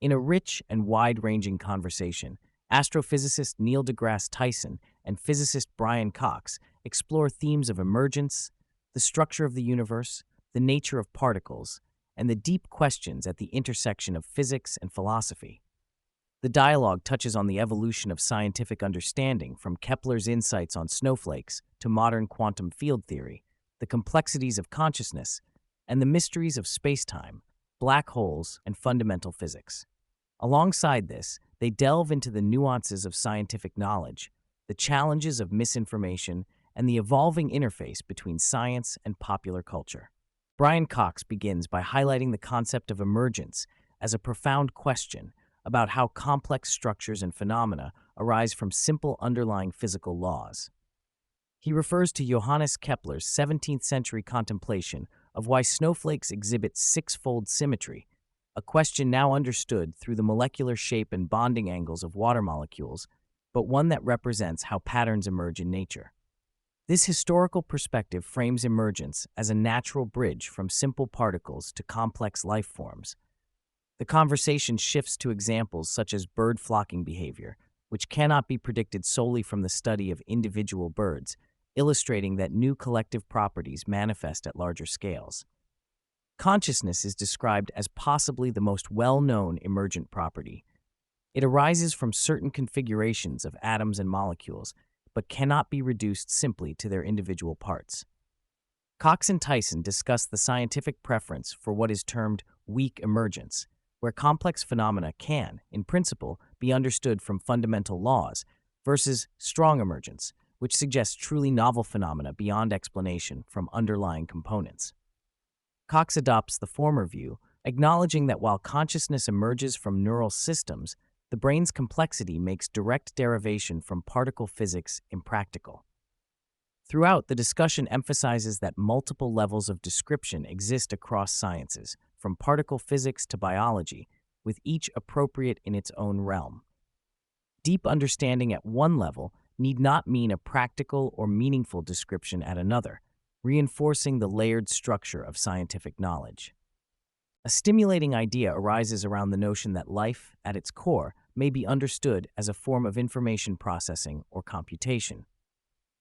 In a rich and wide-ranging conversation, astrophysicist Neil deGrasse Tyson and physicist Brian Cox explore themes of emergence, the structure of the universe, the nature of particles, and the deep questions at the intersection of physics and philosophy. The dialogue touches on the evolution of scientific understanding, from Kepler's insights on snowflakes to modern quantum field theory, the complexities of consciousness, and the mysteries of spacetime, black holes, and fundamental physics. Alongside this, they delve into the nuances of scientific knowledge, the challenges of misinformation, and the evolving interface between science and popular culture. Brian Cox begins by highlighting the concept of emergence as a profound question about how complex structures and phenomena arise from simple underlying physical laws. He refers to Johannes Kepler's 17th-century contemplation of why snowflakes exhibit six-fold symmetry, a question now understood through the molecular shape and bonding angles of water molecules, but one that represents how patterns emerge in nature. This historical perspective frames emergence as a natural bridge from simple particles to complex life forms. The conversation shifts to examples such as bird flocking behavior, which cannot be predicted solely from the study of individual birds, illustrating that new collective properties manifest at larger scales. Consciousness is described as possibly the most well-known emergent property. It arises from certain configurations of atoms and molecules, but cannot be reduced simply to their individual parts. Cox and Tyson discuss the scientific preference for what is termed weak emergence, where complex phenomena can, in principle, be understood from fundamental laws, versus strong emergence, which suggests truly novel phenomena beyond explanation from underlying components. Cox adopts the former view, acknowledging that while consciousness emerges from neural systems, the brain's complexity makes direct derivation from particle physics impractical. Throughout, the discussion emphasizes that multiple levels of description exist across sciences, from particle physics to biology, with each appropriate in its own realm. Deep understanding at one level need not mean a practical or meaningful description at another, reinforcing the layered structure of scientific knowledge. A stimulating idea arises around the notion that life, at its core, may be understood as a form of information processing or computation.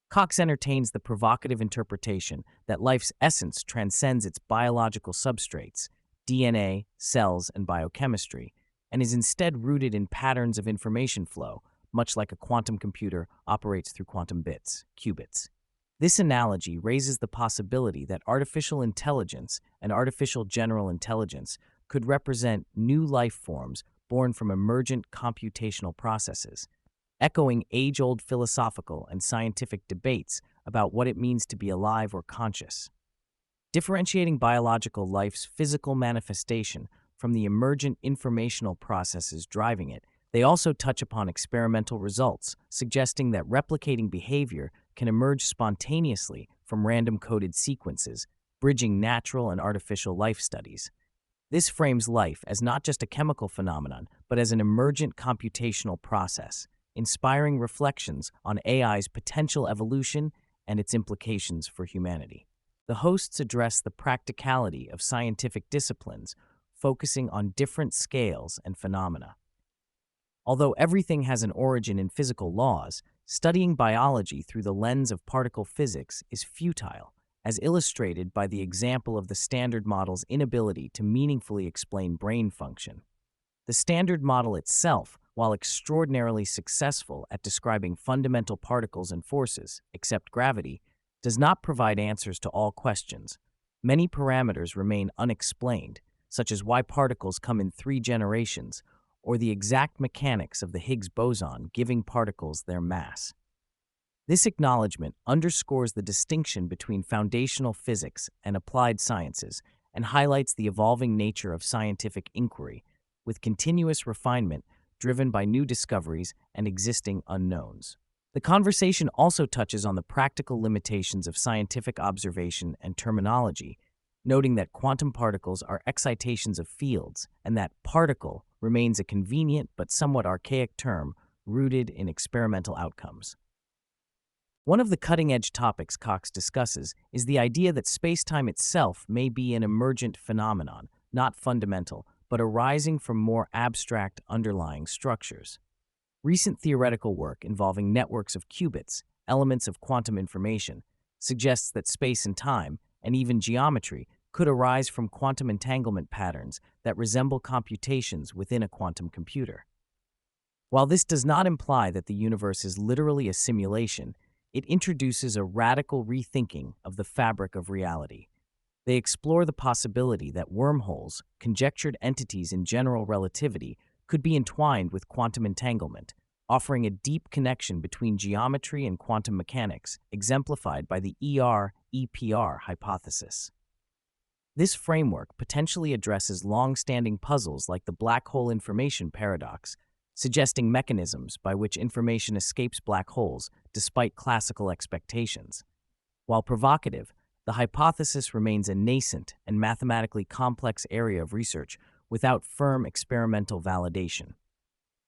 Cox entertains the provocative interpretation that life's essence transcends its biological substrates, DNA, cells, and biochemistry, and is instead rooted in patterns of information flow, much like a quantum computer operates through quantum bits, qubits. This analogy raises the possibility that artificial intelligence and artificial general intelligence could represent new life forms born from emergent computational processes, echoing age-old philosophical and scientific debates about what it means to be alive or conscious. Differentiating biological life's physical manifestation from the emergent informational processes driving it, they also touch upon experimental results, suggesting that replicating behavior can emerge spontaneously from random-coded sequences, bridging natural and artificial life studies. This frames life as not just a chemical phenomenon, but as an emergent computational process, inspiring reflections on AI's potential evolution and its implications for humanity. The hosts address the practicality of scientific disciplines, focusing on different scales and phenomena. Although everything has an origin in physical laws, studying biology through the lens of particle physics is futile, as illustrated by the example of the Standard Model's inability to meaningfully explain brain function. The Standard Model itself, while extraordinarily successful at describing fundamental particles and forces, except gravity, does not provide answers to all questions. Many parameters remain unexplained, such as why particles come in 3 generations, or the exact mechanics of the Higgs boson giving particles their mass. This acknowledgement underscores the distinction between foundational physics and applied sciences and highlights the evolving nature of scientific inquiry, with continuous refinement driven by new discoveries and existing unknowns. The conversation also touches on the practical limitations of scientific observation and terminology, noting that quantum particles are excitations of fields and that particle remains a convenient but somewhat archaic term rooted in experimental outcomes. One of the cutting-edge topics Cox discusses is the idea that spacetime itself may be an emergent phenomenon, not fundamental, but arising from more abstract underlying structures. Recent theoretical work involving networks of qubits, elements of quantum information, suggests that space and time, and even geometry, could arise from quantum entanglement patterns that resemble computations within a quantum computer. While this does not imply that the universe is literally a simulation, it introduces a radical rethinking of the fabric of reality. They explore the possibility that wormholes, conjectured entities in general relativity, could be entwined with quantum entanglement, offering a deep connection between geometry and quantum mechanics, exemplified by the ER-EPR hypothesis. This framework potentially addresses long-standing puzzles like the black hole information paradox, suggesting mechanisms by which information escapes black holes despite classical expectations. While provocative, the hypothesis remains a nascent and mathematically complex area of research without firm experimental validation.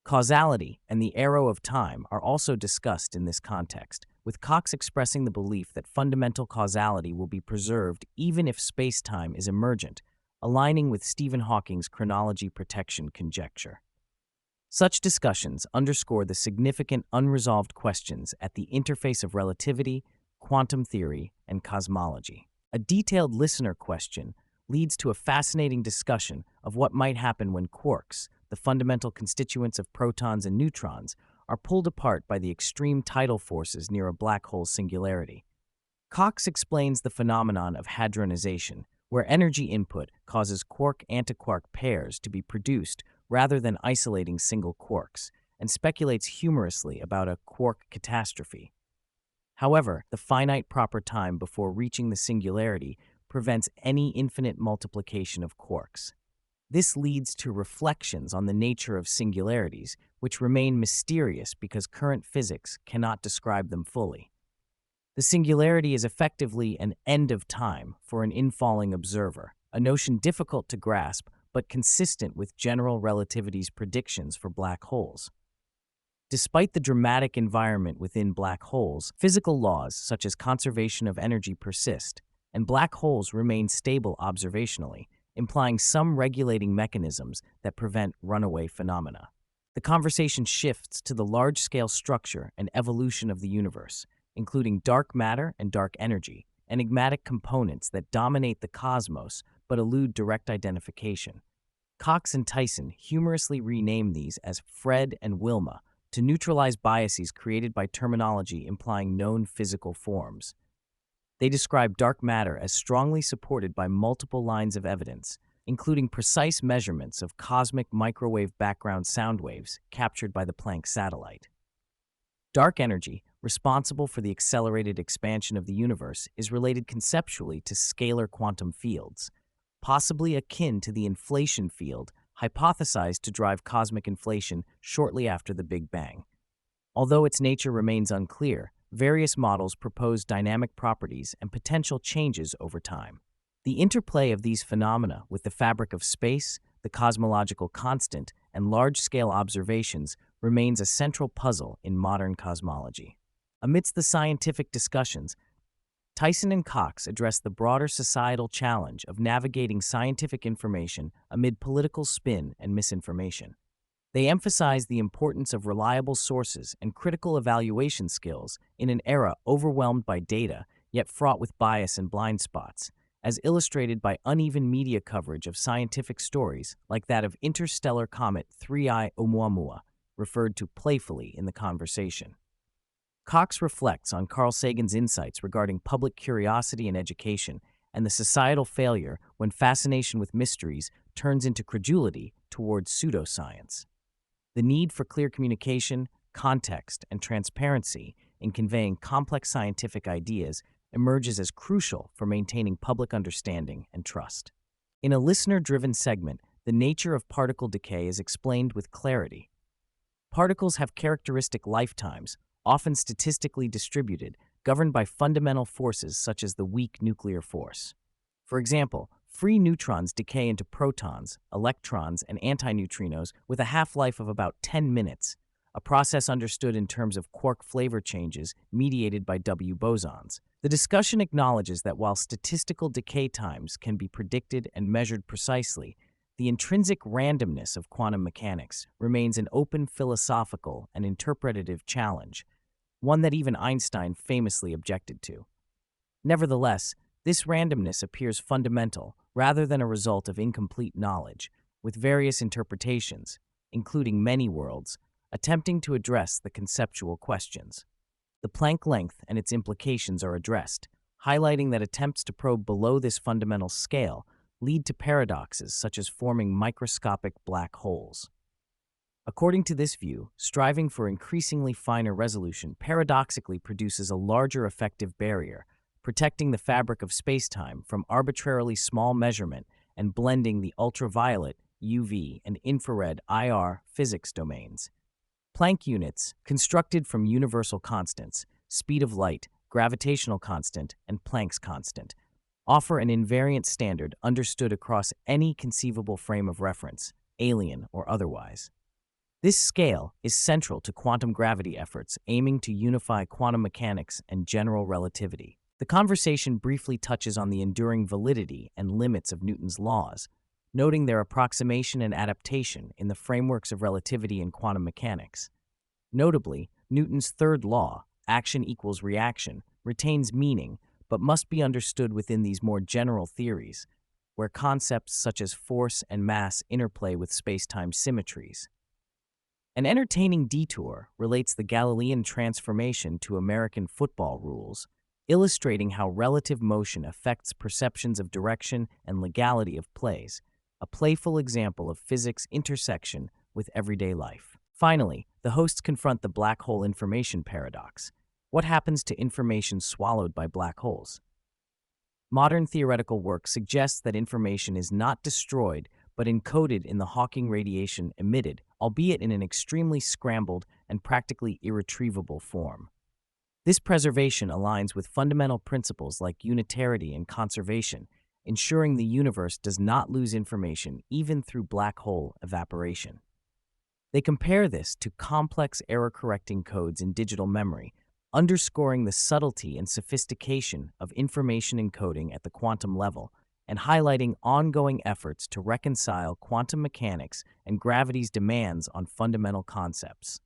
Causality and the arrow of time are also discussed in this context, with Cox expressing the belief that fundamental causality will be preserved even if spacetime is emergent, aligning with Stephen Hawking's chronology protection conjecture. Such discussions underscore the significant unresolved questions at the interface of relativity, quantum theory, and cosmology. A detailed listener question leads to a fascinating discussion of what might happen when quarks, the fundamental constituents of protons and neutrons, are pulled apart by the extreme tidal forces near a black hole's singularity. Cox explains the phenomenon of hadronization, where energy input causes quark-antiquark pairs to be produced rather than isolating single quarks, and speculates humorously about a quark catastrophe. However, the finite proper time before reaching the singularity prevents any infinite multiplication of quarks. This leads to reflections on the nature of singularities, which remain mysterious because current physics cannot describe them fully. The singularity is effectively an end of time for an infalling observer, a notion difficult to grasp but consistent with general relativity's predictions for black holes. Despite the dramatic environment within black holes, physical laws such as conservation of energy persist, and black holes remain stable observationally, implying some regulating mechanisms that prevent runaway phenomena. The conversation shifts to the large-scale structure and evolution of the universe, including dark matter and dark energy, enigmatic components that dominate the cosmos but elude direct identification. Cox and Tyson humorously rename these as Fred and Wilma to neutralize biases created by terminology implying known physical forms. They describe dark matter as strongly supported by multiple lines of evidence, including precise measurements of cosmic microwave background sound waves captured by the Planck satellite. Dark energy, responsible for the accelerated expansion of the universe, is related conceptually to scalar quantum fields, possibly akin to the inflation field hypothesized to drive cosmic inflation shortly after the Big Bang. Although its nature remains unclear, various models propose dynamic properties and potential changes over time. The interplay of these phenomena with the fabric of space, the cosmological constant, and large-scale observations remains a central puzzle in modern cosmology. Amidst the scientific discussions, Tyson and Cox address the broader societal challenge of navigating scientific information amid political spin and misinformation. They emphasize the importance of reliable sources and critical evaluation skills in an era overwhelmed by data, yet fraught with bias and blind spots, as illustrated by uneven media coverage of scientific stories like that of interstellar comet 3I Oumuamua, referred to playfully in the conversation. Cox reflects on Carl Sagan's insights regarding public curiosity and education and the societal failure when fascination with mysteries turns into credulity towards pseudoscience. The need for clear communication, context, and transparency in conveying complex scientific ideas emerges as crucial for maintaining public understanding and trust. In a listener-driven segment, the nature of particle decay is explained with clarity. Particles have characteristic lifetimes, often statistically distributed, governed by fundamental forces such as the weak nuclear force. For example, free neutrons decay into protons, electrons, and antineutrinos with a half-life of about 10 minutes, a process understood in terms of quark flavor changes mediated by W bosons. The discussion acknowledges that while statistical decay times can be predicted and measured precisely, The intrinsic randomness of quantum mechanics remains an open philosophical and interpretative challenge, one that even Einstein famously objected to. Nevertheless, this randomness appears fundamental rather than a result of incomplete knowledge, with various interpretations, including many worlds, attempting to address the conceptual questions. The Planck length and its implications are addressed, highlighting that attempts to probe below this fundamental scale lead to paradoxes such as forming microscopic black holes. According to this view, striving for increasingly finer resolution paradoxically produces a larger effective barrier, protecting the fabric of spacetime from arbitrarily small measurement and blending the ultraviolet, UV, and infrared IR physics domains. Planck units, constructed from universal constants, speed of light, gravitational constant, and Planck's constant, offer an invariant standard understood across any conceivable frame of reference, alien or otherwise. This scale is central to quantum gravity efforts aiming to unify quantum mechanics and general relativity. The conversation briefly touches on the enduring validity and limits of Newton's laws, noting their approximation and adaptation in the frameworks of relativity and quantum mechanics. Notably, Newton's third law, action equals reaction, retains meaning, but must be understood within these more general theories, where concepts such as force and mass interplay with space-time symmetries. An entertaining detour relates the Galilean transformation to American football rules, illustrating how relative motion affects perceptions of direction and legality of plays, a playful example of physics' intersection with everyday life. Finally, the hosts confront the black hole information paradox. What happens to information swallowed by black holes? Modern theoretical work suggests that information is not destroyed but encoded in the Hawking radiation emitted, albeit in an extremely scrambled and practically irretrievable form. This preservation aligns with fundamental principles like unitarity and conservation, ensuring the universe does not lose information even through black hole evaporation. They compare this to complex error-correcting codes in digital memory, underscoring the subtlety and sophistication of information encoding at the quantum level and highlighting ongoing efforts to reconcile quantum mechanics and gravity's demands on fundamental concepts.